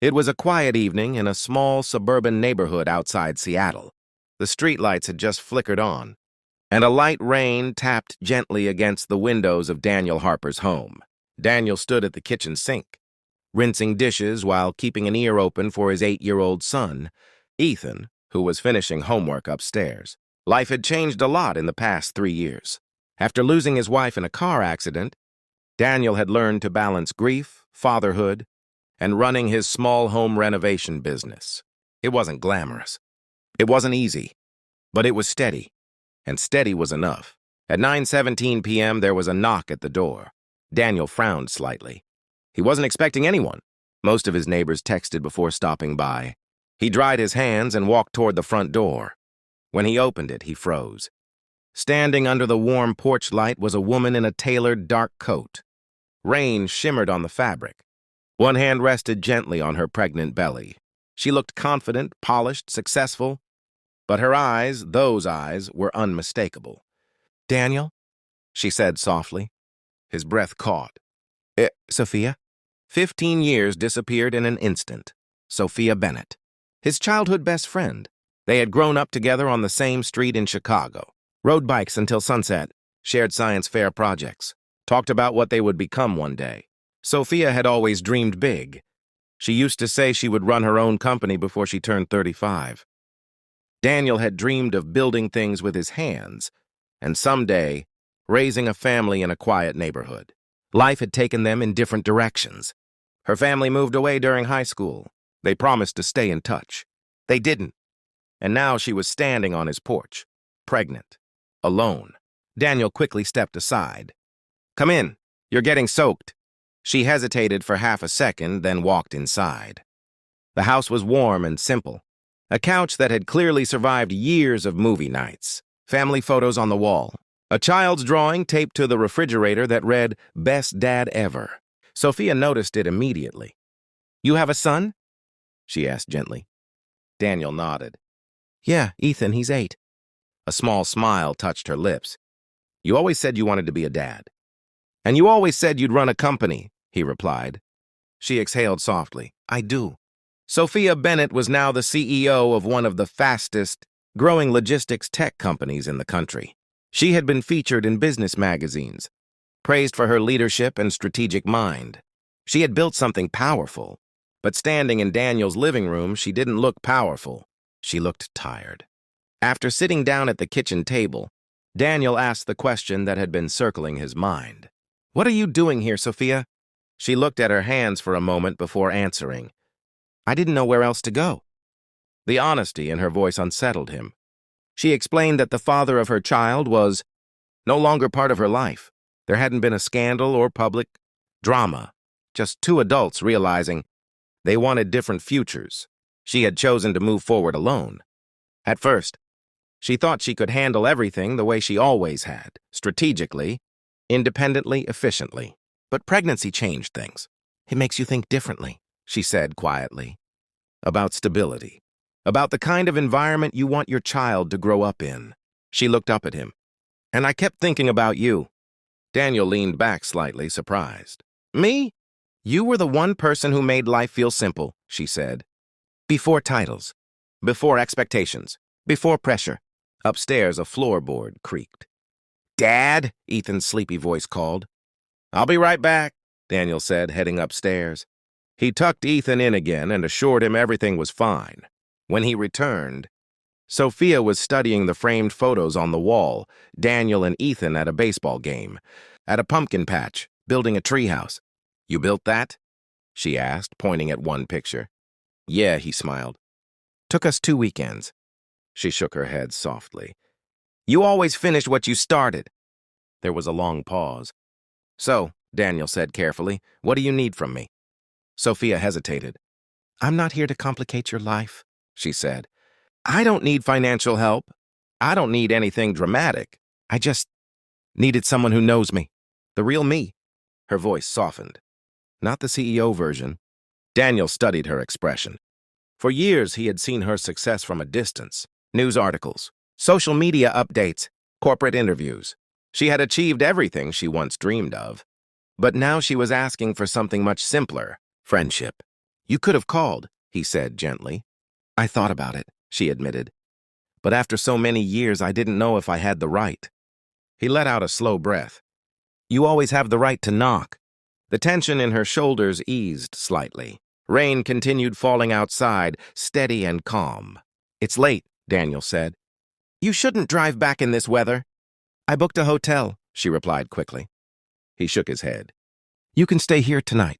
It was a quiet evening in a small suburban neighborhood outside Seattle. The streetlights had just flickered on, and a light rain tapped gently against the windows of Daniel Harper's home. Daniel stood at the kitchen sink, rinsing dishes while keeping an ear open for his 8-year-old son, Ethan, who was finishing homework upstairs. Life had changed a lot in the past 3 years. After losing his wife in a car accident, Daniel had learned to balance grief, fatherhood, and running his small home renovation business. It wasn't glamorous. It wasn't easy, but it was steady, and steady was enough. At 9:17 p.m., there was a knock at the door. Daniel frowned slightly. He wasn't expecting anyone. Most of his neighbors texted before stopping by. He dried his hands and walked toward the front door. When he opened it, he froze. Standing under the warm porch light was a woman in a tailored dark coat. Rain shimmered on the fabric. One hand rested gently on her pregnant belly. She looked confident, polished, successful, but her eyes, those eyes, were unmistakable. "Daniel?" she said softly. His breath caught. Sophia?" 15 years disappeared in an instant. Sophia Bennett. His childhood best friend. They had grown up together on the same street in Chicago, rode bikes until sunset, shared science fair projects, talked about what they would become one day. Sophia had always dreamed big. She used to say she would run her own company before she turned 35. Daniel had dreamed of building things with his hands, and someday, raising a family in a quiet neighborhood. Life had taken them in different directions. Her family moved away during high school. They promised to stay in touch. They didn't. And now she was standing on his porch, pregnant, alone. Daniel quickly stepped aside. "Come in. You're getting soaked." She hesitated for half a second, then walked inside. The house was warm and simple. A couch that had clearly survived years of movie nights. Family photos on the wall. A child's drawing taped to the refrigerator that read, "Best Dad Ever." Sophia noticed it immediately. "You have a son?" she asked gently. Daniel nodded. "Yeah, Ethan, he's 8. A small smile touched her lips. "You always said you wanted to be a dad." "And you always said you'd run a company," he replied. She exhaled softly. "I do." Sophia Bennett was now the CEO of one of the fastest growing logistics tech companies in the country. She had been featured in business magazines, praised for her leadership and strategic mind. She had built something powerful, but standing in Daniel's living room, she didn't look powerful. She looked tired. After sitting down at the kitchen table, Daniel asked the question that had been circling his mind. "What are you doing here, Sophia?" She looked at her hands for a moment before answering. "I didn't know where else to go." The honesty in her voice unsettled him. She explained that the father of her child was no longer part of her life. There hadn't been a scandal or public drama, just two adults realizing they wanted different futures. She had chosen to move forward alone. At first, she thought she could handle everything the way she always had, strategically, independently, efficiently. But pregnancy changed things. "It makes you think differently," she said quietly. "About stability. About the kind of environment you want your child to grow up in." She looked up at him. "And I kept thinking about you." Daniel leaned back slightly, surprised. "Me? You were the one person who made life feel simple," she said. "Before titles. Before expectations. Before pressure." Upstairs, a floorboard creaked. "Dad," Ethan's sleepy voice called. "I'll be right back," Daniel said, heading upstairs. He tucked Ethan in again and assured him everything was fine. When he returned, Sophia was studying the framed photos on the wall, Daniel and Ethan at a baseball game, at a pumpkin patch, building a treehouse. "You built that?" she asked, pointing at one picture. "Yeah," he smiled. "Took us 2 weekends." She shook her head softly. "You always finish what you started." There was a long pause. "So," Daniel said carefully, "what do you need from me?" Sophia hesitated. "I'm not here to complicate your life," she said. "I don't need financial help. I don't need anything dramatic. I just needed someone who knows me. The real me." Her voice softened. "Not the CEO version." Daniel studied her expression. For years, he had seen her success from a distance. News articles, social media updates, corporate interviews. She had achieved everything she once dreamed of. But now she was asking for something much simpler: friendship. You could have called, he said gently. I thought about it, she admitted. But after so many years, I didn't know if I had the right. He let out a slow breath. You always have the right to knock. The tension in her shoulders eased slightly. Rain continued falling outside, steady and calm. It's late, Daniel said. You shouldn't drive back in this weather. I booked a hotel, she replied quickly. He shook his head. You can stay here tonight.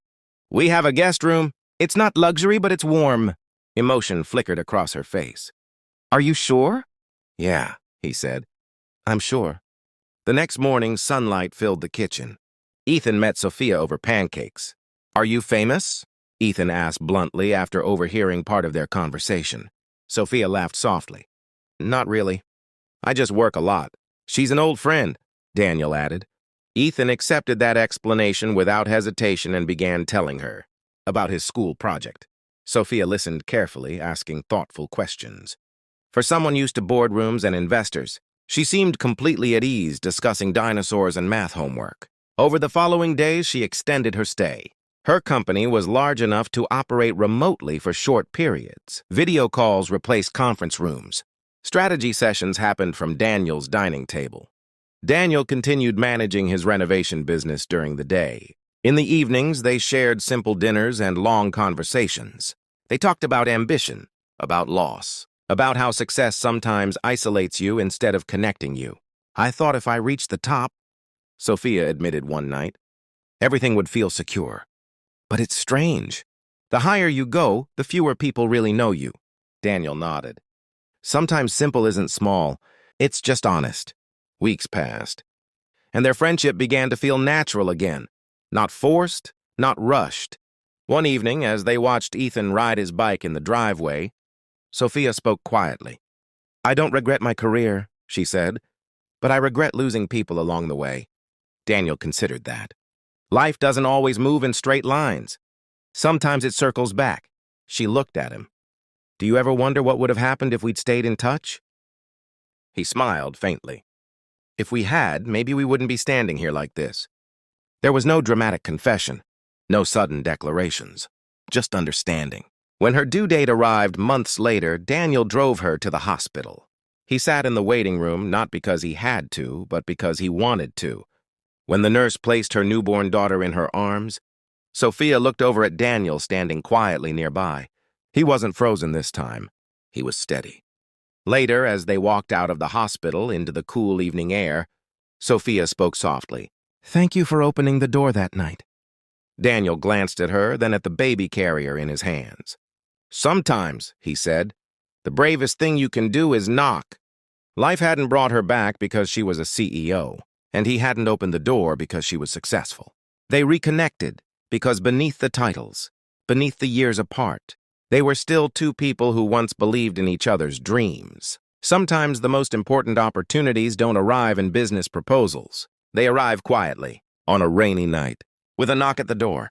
We have a guest room. It's not luxury, but it's warm. Emotion flickered across her face. Are you sure? Yeah, he said. I'm sure. The next morning, sunlight filled the kitchen. Ethan met Sophia over pancakes. Are you famous? Ethan asked bluntly after overhearing part of their conversation. Sophia laughed softly. Not really. I just work a lot. She's an old friend, Daniel added. Ethan accepted that explanation without hesitation and began telling her about his school project. Sophia listened carefully, asking thoughtful questions. For someone used to boardrooms and investors, she seemed completely at ease discussing dinosaurs and math homework. Over the following days, she extended her stay. Her company was large enough to operate remotely for short periods. Video calls replaced conference rooms. Strategy sessions happened from Daniel's dining table. Daniel continued managing his renovation business during the day. In the evenings, they shared simple dinners and long conversations. They talked about ambition, about loss, about how success sometimes isolates you instead of connecting you. I thought if I reached the top, Sophia admitted one night, everything would feel secure. But it's strange. The higher you go, the fewer people really know you. Daniel nodded. Sometimes simple isn't small, it's just honest. Weeks passed, and their friendship began to feel natural again. Not forced, not rushed. One evening, as they watched Ethan ride his bike in the driveway, Sophia spoke quietly. I don't regret my career, she said, but I regret losing people along the way. Daniel considered that. Life doesn't always move in straight lines. Sometimes it circles back. She looked at him. Do you ever wonder what would have happened if we'd stayed in touch? He smiled faintly. If we had, maybe we wouldn't be standing here like this. There was no dramatic confession, no sudden declarations, just understanding. When her due date arrived months later, Daniel drove her to the hospital. He sat in the waiting room not because he had to, but because he wanted to. When the nurse placed her newborn daughter in her arms, Sophia looked over at Daniel standing quietly nearby. He wasn't frozen this time. He was steady. Later, as they walked out of the hospital into the cool evening air, Sophia spoke softly. Thank you for opening the door that night. Daniel glanced at her, then at the baby carrier in his hands. Sometimes, he said, the bravest thing you can do is knock. Life hadn't brought her back because she was a CEO, and he hadn't opened the door because she was successful. They reconnected because beneath the titles, beneath the years apart, they were still two people who once believed in each other's dreams. Sometimes the most important opportunities don't arrive in business proposals. They arrive quietly, on a rainy night, with a knock at the door.